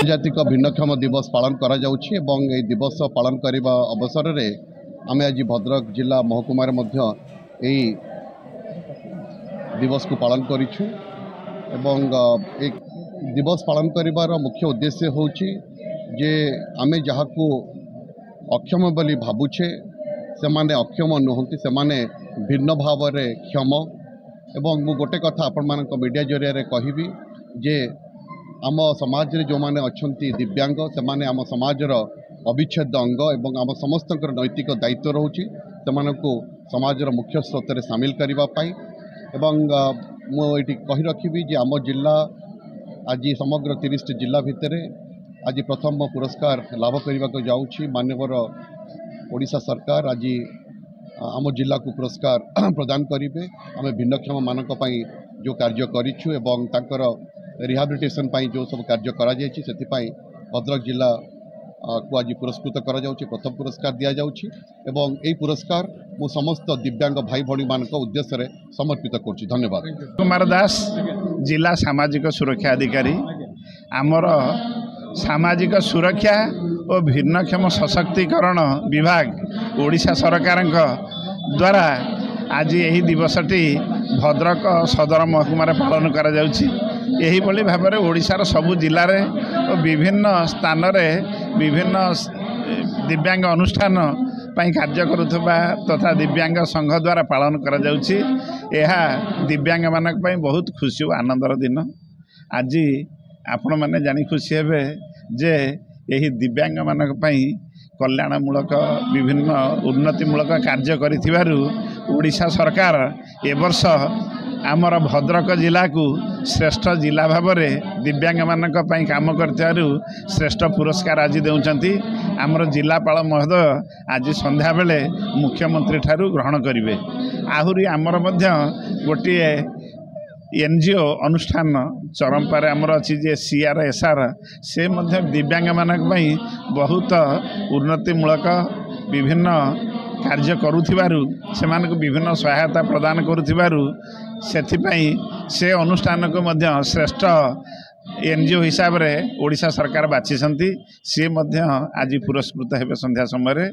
आंतर्जातिक भिन्नक्षम दिवस पालन करा जाउछि एवं ए दिवस पालन करने अवसर में आम आज भद्रक जिला महकुमार मध्य यही दिवस को पालन करिछु एवं एक दिवस पालन करिवार मुख्य उद्देश्य होछि जे आमे जहाको अक्षम बोली भाबुछे से माने अक्षम नुहंती से माने भिन्न भाव रे क्षम एवं मु गोटे कथा आपण मानक मीडिया जरिया रे कहिबी जे आम समाज रे जो माने अछंती दिव्यांग से माने आम समाजर अविच्छेद अंग एवं आम समस्त नैतिक दायित्व रोचे से समाजर मुख्य स्रोत में सामिल करने एवं मुझे कही रखी जे आम जिला आज समग्र 30 जिला भितर आज प्रथम पुरस्कार लाभ करने को जाऊँगी माननीय ओडिशा सरकार आज आम जिला को पुरस्कार प्रदान करेंगे आम भिन्नक्षम मानक जो कार्य करिछु एवं तांकर रिहाबिलिटेशन जो सब कार्य करा जायछि सेतिपाई भद्रक जिला को आज पुरस्कृत करा जाउछि प्रथम पुरस्कार दिया जाउछि एवं एई पुरस्कार मु समस्त दिव्यांग भाई भणी मानक उद्देश्य रे समर्पित करछि। धन्यवाद। कुमार दास जिला सामाजिक सुरक्षा अधिकारी आमर सामाजिक सुरक्षा और भिन्नक्षम सशक्तिकरण विभाग ओडिशा सरकार द्वारा आज यही दिवसटी भद्रक सदर महकुमार पालन करा जाउछि। यही भली भाव में ओडिशार सबु जिले और विभिन्न स्थान विभिन्न दिव्यांग अनुष्ठान पाई कार्य करुवा तथा दिव्यांग संघ द्वारा पालन करा जाउछि। यह दिव्यांग मानक पाई बहुत खुशी और आनंदर दिन। आज आपण मैंने जानी खुशी हेबे जे यही दिव्यांग मानक पाई कल्याणमूलक विभिन्न उन्नतिमूलक कार्य करिथिबारु ओडिशा सरकार ए वर्ष आमर भद्रक जिला को श्रेष्ठ जिला भाव में दिव्यांग मानक पई काम करथिबारु श्रेष्ठ पुरस्कार आज देउचंती। आमर जिलापाल महोदय आज संध्या बेले मुख्यमंत्री ठारू ग्रहण करिवे। आहुरी आमर मध्य गोटे एनजीओ अनुष्ठान चरमपारे आमर अच्छी जे CRSR से मध्य दिव्यांग मानक पई बहुत उन्नतिमूलक विभिन्न कार्य करुथिबारु सेमानक विभिन्न सहायता प्रदान करुथिबारु सेथिपाई से अनुष्ठान को मध्य श्रेष्ठ एनजीओ हिसाब रे ओडिशा सरकार बाछिसंती। से मध्य आज पुरस्कृत हेबे संध्या समय।